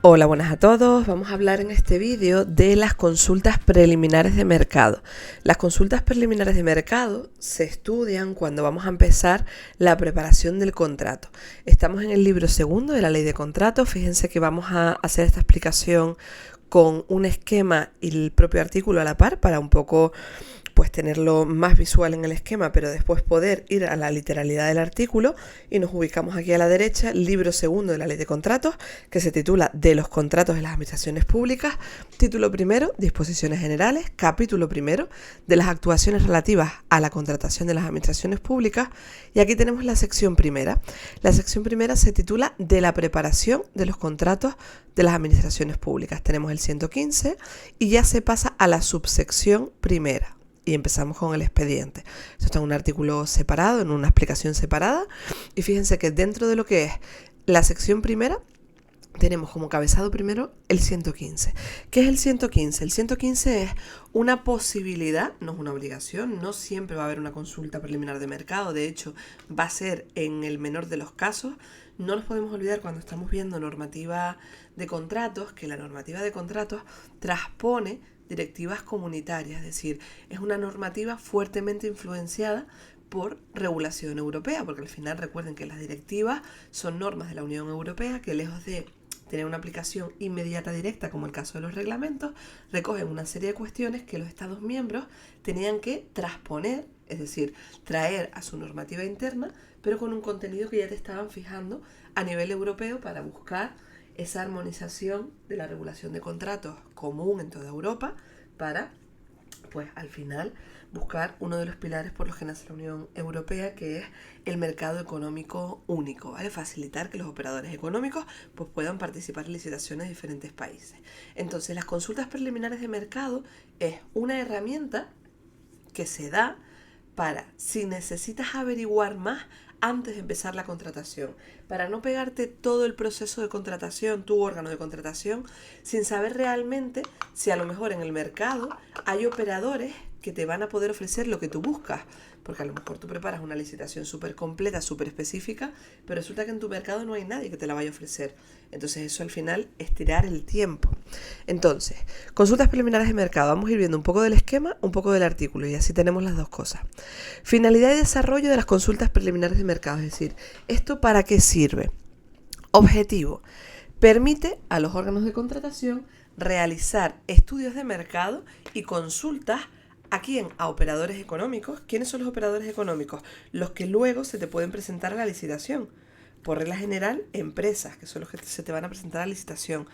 Hola, buenas a todos. Vamos a hablar en este vídeo de las consultas preliminares de mercado. Las consultas preliminares de mercado se estudian cuando vamos a empezar la preparación del contrato. Estamos en el libro segundo de la Ley de Contratos. Fíjense que vamos a hacer esta explicación con un esquema y el propio artículo a la par para un poco pues tenerlo más visual en el esquema, pero después poder ir a la literalidad del artículo, y nos ubicamos aquí a la derecha, libro segundo de la Ley de Contratos, que se titula De los contratos de las administraciones públicas, título primero, disposiciones generales, capítulo primero, de las actuaciones relativas a la contratación de las administraciones públicas, y aquí tenemos la sección primera. La sección primera se titula De la preparación de los contratos de las administraciones públicas. Tenemos el 115 y ya se pasa a la subsección primera. Y empezamos con el expediente. Esto está en un artículo separado, en una explicación separada. Y fíjense que dentro de lo que es la sección primera, tenemos como cabezado primero el 115. ¿Qué es el 115? El 115 es una posibilidad, no es una obligación, no siempre va a haber una consulta preliminar de mercado, de hecho va a ser en el menor de los casos. No nos podemos olvidar cuando estamos viendo normativa de contratos, que la normativa de contratos transpone directivas comunitarias, es decir, es una normativa fuertemente influenciada por regulación europea, porque al final recuerden que las directivas son normas de la Unión Europea que, lejos de tener una aplicación inmediata directa, como el caso de los reglamentos, recogen una serie de cuestiones que los Estados miembros tenían que transponer, es decir, traer a su normativa interna, pero con un contenido que ya te estaban fijando a nivel europeo para buscar esa armonización de la regulación de contratos común en toda Europa para, pues al final, buscar uno de los pilares por los que nace la Unión Europea, que es el mercado económico único, ¿vale? Facilitar que los operadores económicos pues puedan participar en licitaciones de diferentes países. Entonces, las consultas preliminares de mercado es una herramienta que se da para, si necesitas averiguar más antes de empezar la contratación, para no pegarte todo el proceso de contratación, tu órgano de contratación, sin saber realmente si a lo mejor en el mercado hay operadores que te van a poder ofrecer lo que tú buscas, porque a lo mejor tú preparas una licitación súper completa, súper específica, pero resulta que en tu mercado no hay nadie que te la vaya a ofrecer. Entonces eso al final es tirar el tiempo. Entonces, consultas preliminares de mercado. Vamos a ir viendo un poco del esquema, un poco del artículo, y así tenemos las dos cosas. Finalidad y desarrollo de las consultas preliminares de mercado, es decir, ¿esto para qué sirve? Objetivo: permite a los órganos de contratación realizar estudios de mercado y consultas ¿a quién? A operadores económicos. ¿Quiénes son los operadores económicos? Los que luego se te pueden presentar a la licitación. Por regla general, empresas, que son los que se te van a presentar a la licitación.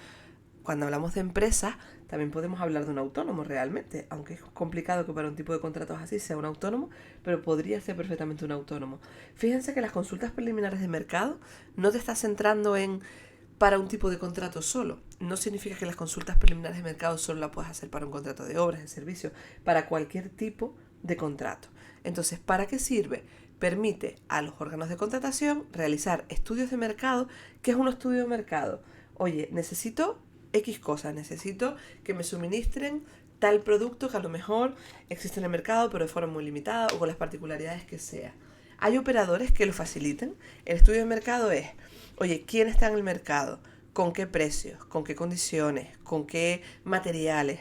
Cuando hablamos de empresas, también podemos hablar de un autónomo realmente, aunque es complicado que para un tipo de contratos así sea un autónomo, pero podría ser perfectamente un autónomo. Fíjense que las consultas preliminares de mercado no te estás centrando en para un tipo de contrato solo. No significa que las consultas preliminares de mercado solo las puedas hacer para un contrato de obras, de servicios, para cualquier tipo de contrato. Entonces, ¿para qué sirve? Permite a los órganos de contratación realizar estudios de mercado. ¿Qué es un estudio de mercado? Oye, necesito X cosas, necesito que me suministren tal producto que a lo mejor existe en el mercado, pero de forma muy limitada o con las particularidades que sea. Hay operadores que lo faciliten. El estudio de mercado es, oye, ¿quién está en el mercado? ¿Con qué precios? ¿Con qué condiciones? ¿Con qué materiales?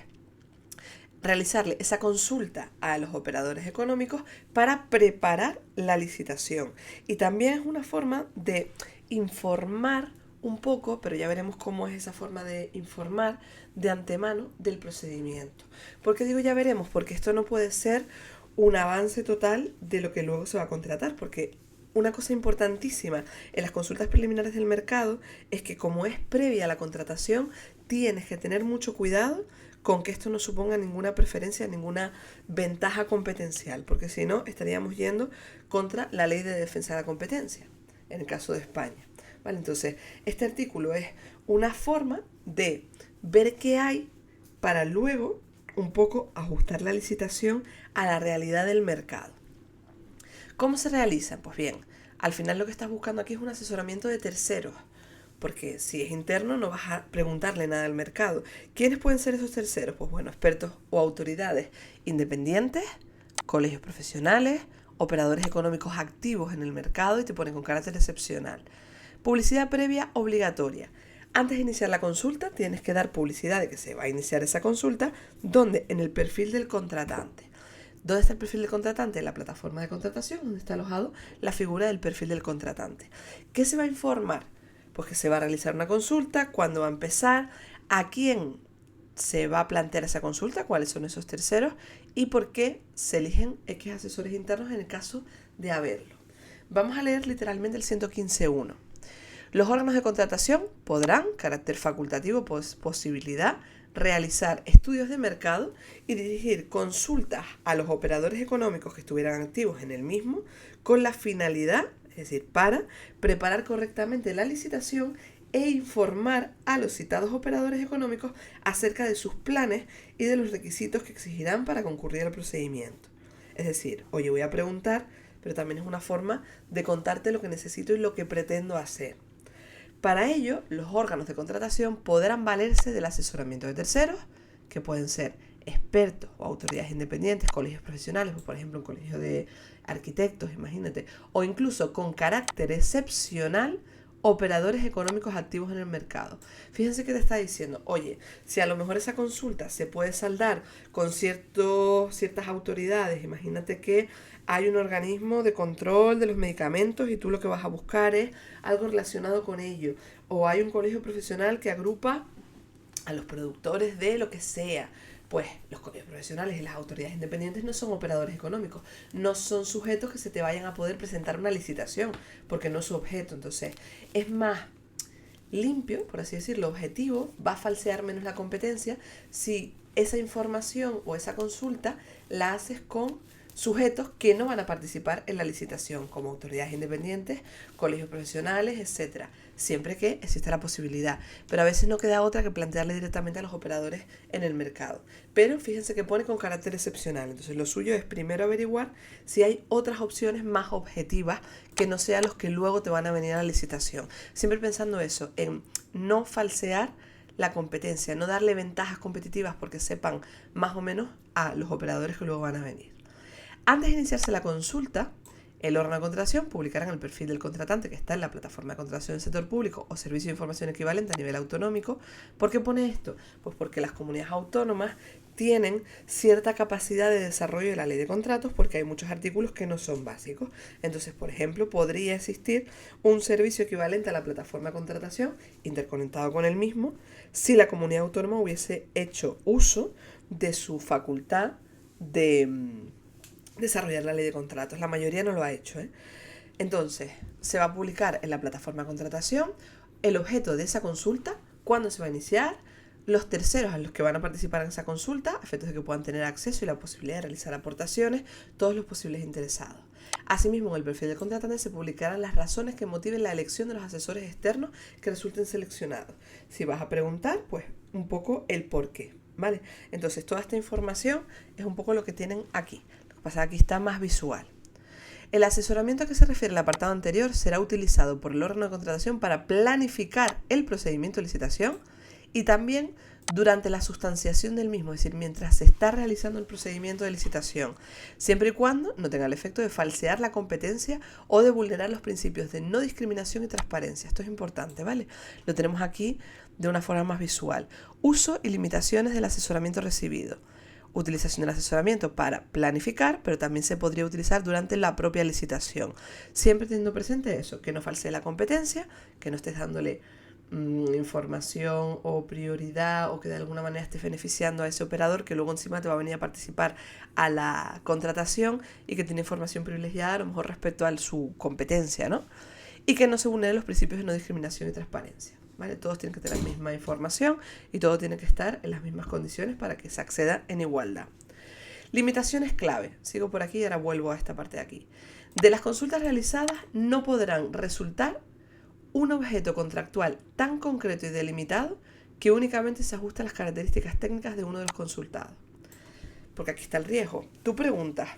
Realizarle esa consulta a los operadores económicos para preparar la licitación. Y también es una forma de informar un poco, pero ya veremos cómo es esa forma de informar de antemano del procedimiento. ¿Por qué digo ya veremos? Porque esto no puede ser un avance total de lo que luego se va a contratar, porque una cosa importantísima en las consultas preliminares del mercado es que, como es previa a la contratación, tienes que tener mucho cuidado con que esto no suponga ninguna preferencia, ninguna ventaja competencial, porque si no estaríamos yendo contra la ley de defensa de la competencia, en el caso de España. ¿Vale? Entonces, este artículo es una forma de ver qué hay para luego un poco ajustar la licitación a la realidad del mercado. ¿Cómo se realiza? Pues bien, al final lo que estás buscando aquí es un asesoramiento de terceros, porque si es interno no vas a preguntarle nada al mercado. ¿Quiénes pueden ser esos terceros? Pues bueno, expertos o autoridades independientes, colegios profesionales, operadores económicos activos en el mercado y te ponen con carácter excepcional. Publicidad previa obligatoria. Antes de iniciar la consulta, tienes que dar publicidad de que se va a iniciar esa consulta, donde en el perfil del contratante. ¿Dónde está el perfil del contratante? En la plataforma de contratación, donde está alojado la figura del perfil del contratante. ¿Qué se va a informar? Pues que se va a realizar una consulta, cuándo va a empezar, a quién se va a plantear esa consulta, cuáles son esos terceros y por qué se eligen X asesores internos en el caso de haberlo. Vamos a leer literalmente el 115.1. Los órganos de contratación podrán, carácter facultativo, posibilidad, realizar estudios de mercado y dirigir consultas a los operadores económicos que estuvieran activos en el mismo con la finalidad, es decir, para preparar correctamente la licitación e informar a los citados operadores económicos acerca de sus planes y de los requisitos que exigirán para concurrir al procedimiento. Es decir, oye, voy a preguntar, pero también es una forma de contarte lo que necesito y lo que pretendo hacer. Para ello, los órganos de contratación podrán valerse del asesoramiento de terceros, que pueden ser expertos o autoridades independientes, colegios profesionales, o por ejemplo un colegio de arquitectos, imagínate, o incluso con carácter excepcional, operadores económicos activos en el mercado. Fíjense que te está diciendo, oye, si a lo mejor esa consulta se puede saldar con ciertas autoridades, imagínate que hay un organismo de control de los medicamentos y tú lo que vas a buscar es algo relacionado con ello, o hay un colegio profesional que agrupa a los productores de lo que sea. Pues los colegios profesionales y las autoridades independientes no son operadores económicos, no son sujetos que se te vayan a poder presentar una licitación, porque no es su objeto. Entonces, es más limpio, por así decirlo, objetivo, va a falsear menos la competencia si esa información o esa consulta la haces con sujetos que no van a participar en la licitación, como autoridades independientes, colegios profesionales, etcétera, siempre que exista la posibilidad. Pero a veces no queda otra que plantearle directamente a los operadores en el mercado. Pero fíjense que pone con carácter excepcional. Entonces lo suyo es primero averiguar si hay otras opciones más objetivas que no sean los que luego te van a venir a la licitación. Siempre pensando eso, en no falsear la competencia, no darle ventajas competitivas porque sepan más o menos a los operadores que luego van a venir. Antes de iniciarse la consulta, el órgano de contratación publicará en el perfil del contratante que está en la plataforma de contratación del sector público o servicio de información equivalente a nivel autonómico. ¿Por qué pone esto? Pues porque las comunidades autónomas tienen cierta capacidad de desarrollo de la ley de contratos porque hay muchos artículos que no son básicos. Entonces, por ejemplo, podría existir un servicio equivalente a la plataforma de contratación interconectado con el mismo si la comunidad autónoma hubiese hecho uso de su facultad de desarrollar la ley de contratos. La mayoría no lo ha hecho, Entonces, se va a publicar en la plataforma de contratación el objeto de esa consulta, cuándo se va a iniciar, los terceros a los que van a participar en esa consulta, a efectos de que puedan tener acceso y la posibilidad de realizar aportaciones, todos los posibles interesados. Asimismo, en el perfil del contratante se publicarán las razones que motiven la elección de los asesores externos que resulten seleccionados. Si vas a preguntar, pues un poco el por qué, ¿vale? Entonces, toda esta información es un poco lo que tienen aquí. Pasa, aquí está más visual. El asesoramiento a que se refiere el apartado anterior será utilizado por el órgano de contratación para planificar el procedimiento de licitación y también durante la sustanciación del mismo, es decir, mientras se está realizando el procedimiento de licitación, siempre y cuando no tenga el efecto de falsear la competencia o de vulnerar los principios de no discriminación y transparencia. Esto es importante, ¿vale? Lo tenemos aquí de una forma más visual. Uso y limitaciones del asesoramiento recibido. Utilización del asesoramiento para planificar, pero también se podría utilizar durante la propia licitación. Siempre teniendo presente eso, que no falsee la competencia, que no estés dándole información o prioridad o que de alguna manera estés beneficiando a ese operador que luego encima te va a venir a participar a la contratación y que tiene información privilegiada a lo mejor respecto a su competencia, ¿no? Y que no se vulneren los principios de no discriminación y transparencia. ¿Vale? Todos tienen que tener la misma información y todo tiene que estar en las mismas condiciones para que se acceda en igualdad. Limitaciones clave. Sigo por aquí y ahora vuelvo a esta parte de aquí. De las consultas realizadas no podrán resultar un objeto contractual tan concreto y delimitado que únicamente se ajuste a las características técnicas de uno de los consultados. Porque aquí está el riesgo. Tú preguntas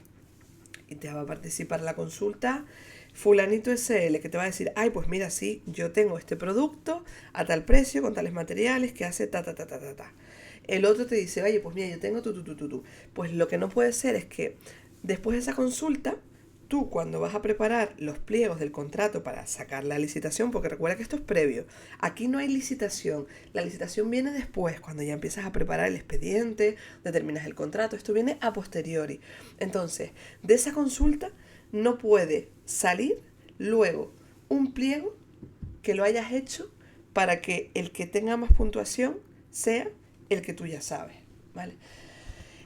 y te va a participar en la consulta fulanito SL, que te va a decir, ay, pues mira, sí, yo tengo este producto a tal precio, con tales materiales, que hace ta. El otro te dice, oye, pues mira, yo tengo tu. Pues lo que no puede ser es que después de esa consulta tú cuando vas a preparar los pliegos del contrato para sacar la licitación, porque recuerda que esto es previo, aquí no hay licitación, la licitación viene después, cuando ya empiezas a preparar el expediente, determinas el contrato, esto viene a posteriori. Entonces, de esa consulta no puede salir luego un pliego que lo hayas hecho para que el que tenga más puntuación sea el que tú ya sabes, ¿vale?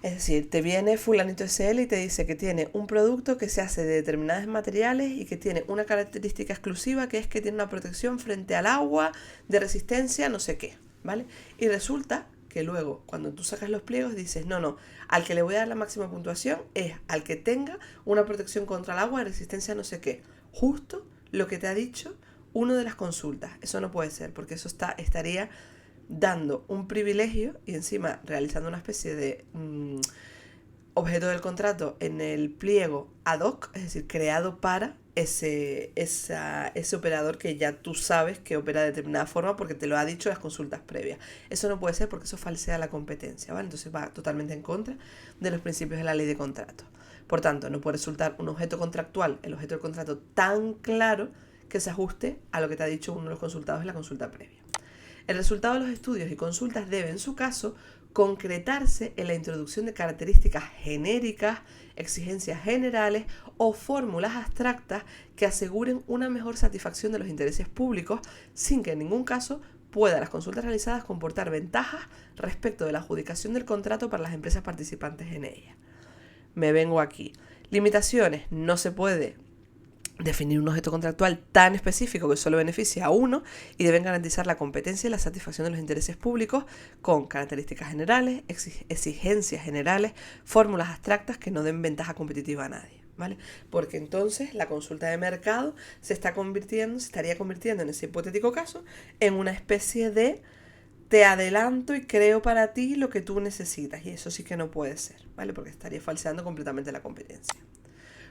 Es decir, te viene fulanito SL y te dice que tiene un producto que se hace de determinados materiales y que tiene una característica exclusiva, que es que tiene una protección frente al agua, de resistencia, no sé qué, ¿vale? Y resulta que luego, cuando tú sacas los pliegos, dices, no, al que le voy a dar la máxima puntuación es al que tenga una protección contra el agua de resistencia no sé qué. Justo lo que te ha dicho uno de las consultas. Eso no puede ser, porque eso estaría dando un privilegio y encima realizando una especie de objeto del contrato en el pliego ad hoc, es decir, creado para ese operador que ya tú sabes que opera de determinada forma porque te lo ha dicho en las consultas previas. Eso no puede ser porque eso falsea la competencia, ¿vale? Entonces va totalmente en contra de los principios de la ley de contrato. Por tanto, no puede resultar un objeto contractual, el objeto del contrato, tan claro que se ajuste a lo que te ha dicho uno de los consultados en la consulta previa. El resultado de los estudios y consultas debe, en su caso, concretarse en la introducción de características genéricas, exigencias generales o fórmulas abstractas que aseguren una mejor satisfacción de los intereses públicos sin que en ningún caso puedan las consultas realizadas comportar ventajas respecto de la adjudicación del contrato para las empresas participantes en ella. Me vengo aquí. Limitaciones. No se puede definir un objeto contractual tan específico que solo beneficie a uno y deben garantizar la competencia y la satisfacción de los intereses públicos con características generales, exigencias generales, fórmulas abstractas que no den ventaja competitiva a nadie, ¿vale? Porque entonces la consulta de mercado se estaría convirtiendo en ese hipotético caso en una especie de te adelanto y creo para ti lo que tú necesitas, y eso sí que no puede ser, ¿vale? Porque estaría falseando completamente la competencia.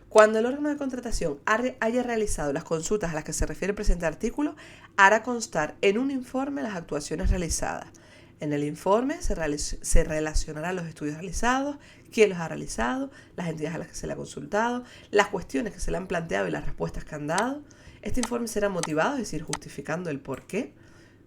Cuando el órgano de contratación haya realizado las consultas a las que se refiere el presente artículo, hará constar en un informe las actuaciones realizadas. En el informe se relacionarán los estudios realizados, quién los ha realizado, las entidades a las que se le ha consultado, las cuestiones que se le han planteado y las respuestas que han dado. Este informe será motivado, es decir, justificando el porqué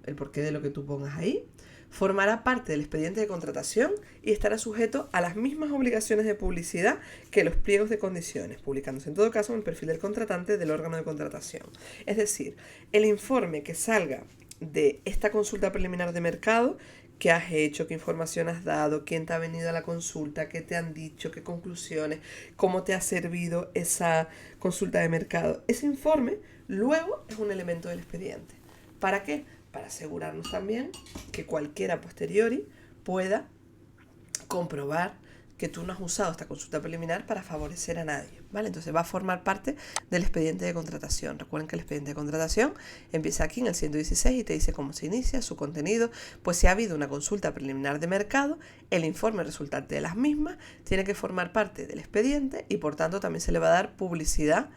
de lo que tú pongas ahí. Formará parte del expediente de contratación y estará sujeto a las mismas obligaciones de publicidad que los pliegos de condiciones, publicándose en todo caso en el perfil del contratante del órgano de contratación. Es decir, el informe que salga de esta consulta preliminar de mercado, qué has hecho, qué información has dado, quién te ha venido a la consulta, qué te han dicho, qué conclusiones, cómo te ha servido esa consulta de mercado. Ese informe luego es un elemento del expediente. ¿Para qué? Para asegurarnos también que cualquiera a posteriori pueda comprobar que tú no has usado esta consulta preliminar para favorecer a nadie, ¿vale? Entonces va a formar parte del expediente de contratación. Recuerden que el expediente de contratación empieza aquí en el 116 y te dice cómo se inicia, su contenido. Pues si ha habido una consulta preliminar de mercado, el informe resultante de las mismas tiene que formar parte del expediente y por tanto también se le va a dar publicidad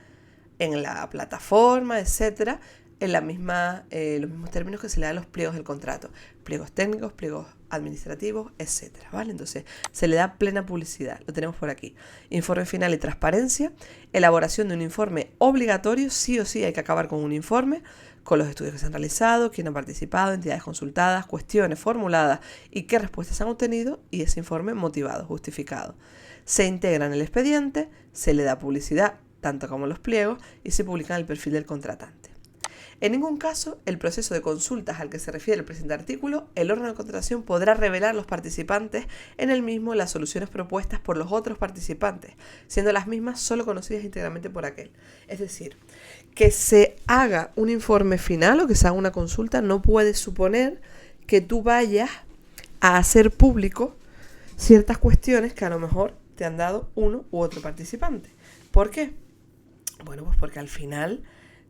en la plataforma, etcétera, en los mismos términos que se le dan a los pliegos del contrato, pliegos técnicos, pliegos administrativos, etcétera, ¿vale? Entonces se le da plena publicidad, lo tenemos por aquí. Informe final y transparencia, elaboración de un informe obligatorio, sí o sí hay que acabar con un informe, con los estudios que se han realizado, quién ha participado, entidades consultadas, cuestiones formuladas y qué respuestas han obtenido, y ese informe motivado, justificado. Se integra en el expediente, se le da publicidad, tanto como los pliegos, y se publica en el perfil del contratante. En ningún caso, el proceso de consultas al que se refiere el presente artículo, el órgano de contratación podrá revelar a los participantes en el mismo las soluciones propuestas por los otros participantes, siendo las mismas solo conocidas íntegramente por aquel. Es decir, que se haga un informe final o que se haga una consulta no puede suponer que tú vayas a hacer público ciertas cuestiones que a lo mejor te han dado uno u otro participante. ¿Por qué? Bueno, pues porque al final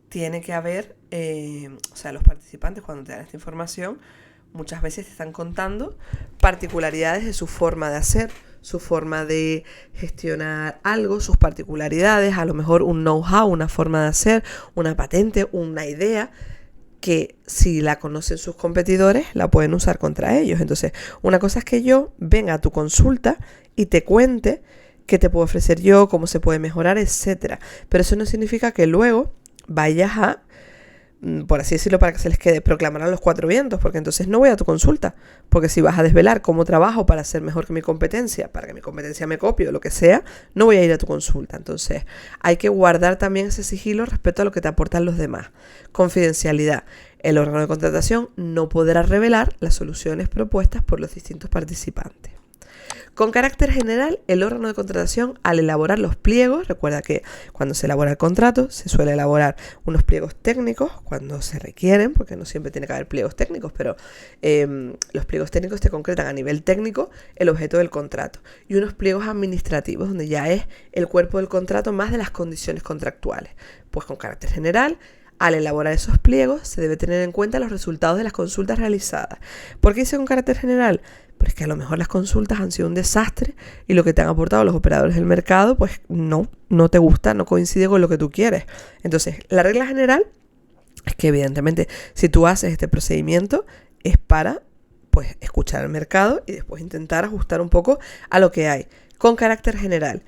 tiene que haber, los participantes cuando te dan esta información muchas veces te están contando particularidades de su forma de hacer, su forma de gestionar algo, sus particularidades, a lo mejor un know-how, una forma de hacer, una patente, una idea que si la conocen sus competidores la pueden usar contra ellos. Entonces, una cosa es que yo venga a tu consulta y te cuente qué te puedo ofrecer yo, cómo se puede mejorar, etcétera. Pero eso no significa que luego vayas a, por así decirlo, para que se les quede, proclamar a los cuatro vientos, porque entonces no voy a tu consulta, porque si vas a desvelar cómo trabajo para ser mejor que mi competencia, para que mi competencia me copie o lo que sea, no voy a ir a tu consulta. Entonces hay que guardar también ese sigilo respecto a lo que te aportan los demás. Confidencialidad. El órgano de contratación no podrá revelar las soluciones propuestas por los distintos participantes. Con carácter general, el órgano de contratación, al elaborar los pliegos, recuerda que cuando se elabora el contrato se suele elaborar unos pliegos técnicos cuando se requieren, porque no siempre tiene que haber pliegos técnicos, pero los pliegos técnicos te concretan a nivel técnico el objeto del contrato, y unos pliegos administrativos, donde ya es el cuerpo del contrato más de las condiciones contractuales. Pues con carácter general, al elaborar esos pliegos se debe tener en cuenta los resultados de las consultas realizadas. ¿Por qué hice con carácter general? Pero es que a lo mejor las consultas han sido un desastre y lo que te han aportado los operadores del mercado, pues no te gusta, no coincide con lo que tú quieres. Entonces, la regla general es que evidentemente si tú haces este procedimiento es para pues escuchar el mercado y después intentar ajustar un poco a lo que hay. Con carácter general.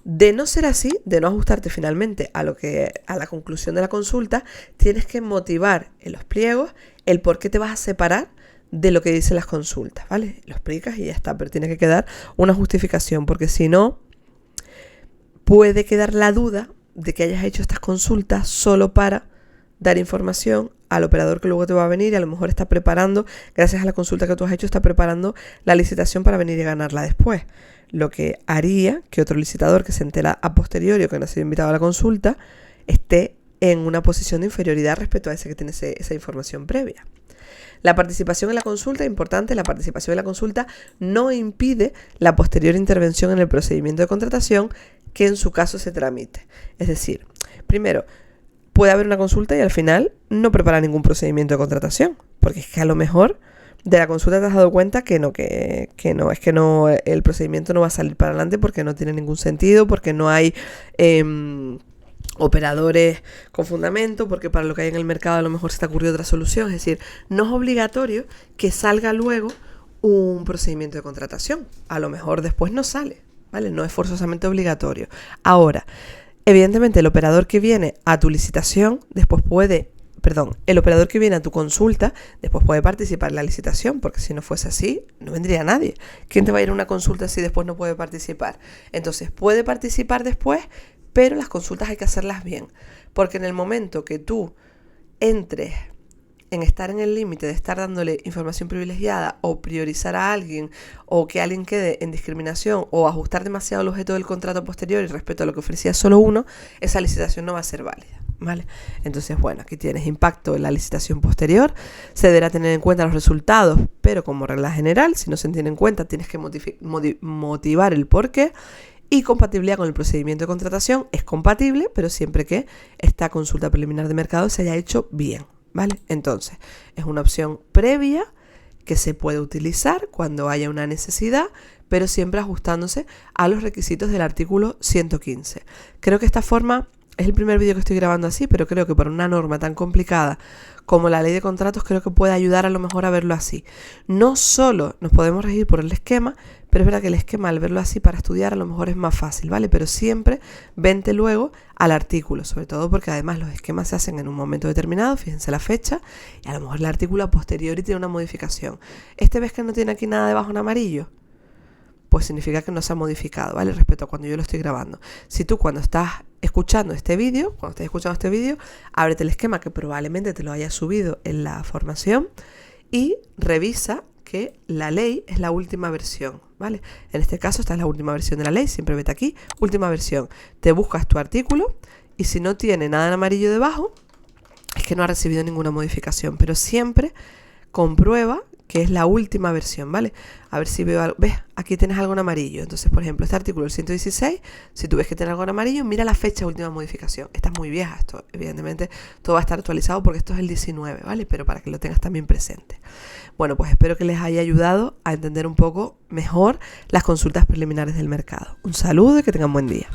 De no ser así, de no ajustarte finalmente a la conclusión de la consulta, tienes que motivar en los pliegos el por qué te vas a separar de lo que dicen las consultas, ¿vale? Lo explicas y ya está, pero tiene que quedar una justificación, porque si no, puede quedar la duda de que hayas hecho estas consultas solo para dar información al operador que luego te va a venir y a lo mejor está preparando, gracias a la consulta que tú has hecho, está preparando la licitación para venir y ganarla después. Lo que haría que otro licitador que se entera a posteriori o que no ha sido invitado a la consulta esté en una posición de inferioridad respecto a ese que tiene esa información previa. La participación en la consulta, importante, la participación en la consulta no impide la posterior intervención en el procedimiento de contratación que en su caso se tramite. Es decir, primero, puede haber una consulta y al final no prepara ningún procedimiento de contratación, porque es que a lo mejor de la consulta te has dado cuenta que el procedimiento no va a salir para adelante porque no tiene ningún sentido, porque no hay operadores con fundamento, porque para lo que hay en el mercado a lo mejor se te ocurrió otra solución. Es decir, no es obligatorio que salga luego un procedimiento de contratación. A lo mejor después no sale, ¿vale? No es forzosamente obligatorio. Ahora, evidentemente el operador que viene a tu licitación el operador que viene a tu consulta después puede participar en la licitación, porque si no fuese así, no vendría nadie. ¿Quién te va a ir a una consulta si después no puede participar? Entonces, puede participar después, pero las consultas hay que hacerlas bien, porque en el momento que tú entres en estar en el límite de estar dándole información privilegiada o priorizar a alguien o que alguien quede en discriminación o ajustar demasiado el objeto del contrato posterior y respecto a lo que ofrecía solo uno, esa licitación no va a ser válida, ¿vale? Entonces, bueno, aquí tienes impacto en la licitación posterior, se deberá tener en cuenta los resultados, pero como regla general, si no se tiene en cuenta, tienes que motivar el porqué. Y compatibilidad con el procedimiento de contratación es compatible, pero siempre que esta consulta preliminar de mercado se haya hecho bien, ¿vale? Entonces, es una opción previa que se puede utilizar cuando haya una necesidad, pero siempre ajustándose a los requisitos del artículo 115. Creo que esta forma es el primer vídeo que estoy grabando así, pero creo que para una norma tan complicada como la ley de contratos, creo que puede ayudar a lo mejor a verlo así. No solo nos podemos regir por el esquema, pero es verdad que el esquema, al verlo así para estudiar, a lo mejor es más fácil, ¿vale? Pero siempre vente luego al artículo, sobre todo porque además los esquemas se hacen en un momento determinado, fíjense la fecha, y a lo mejor el artículo a posteriori tiene una modificación. ¿Ves que no tiene aquí nada debajo en amarillo? Pues significa que no se ha modificado, ¿vale? Respecto a cuando yo lo estoy grabando. Si tú cuando estás escuchando este vídeo, ábrete el esquema que probablemente te lo haya subido en la formación y revisa que la ley es la última versión, ¿vale? En este caso esta es la última versión de la ley, siempre vete aquí, última versión. Te buscas tu artículo y si no tiene nada en amarillo debajo, es que no ha recibido ninguna modificación, pero siempre comprueba que es la última versión, ¿vale? A ver si veo algo. ¿Ves? Aquí tienes algo en amarillo. Entonces, por ejemplo, este artículo, el 116, si tú ves que tiene algo en amarillo, mira la fecha de última modificación. Esta es muy vieja, esto evidentemente todo va a estar actualizado porque esto es el 19, ¿vale? Pero para que lo tengas también presente. Bueno, pues espero que les haya ayudado a entender un poco mejor las consultas preliminares del mercado. Un saludo y que tengan buen día.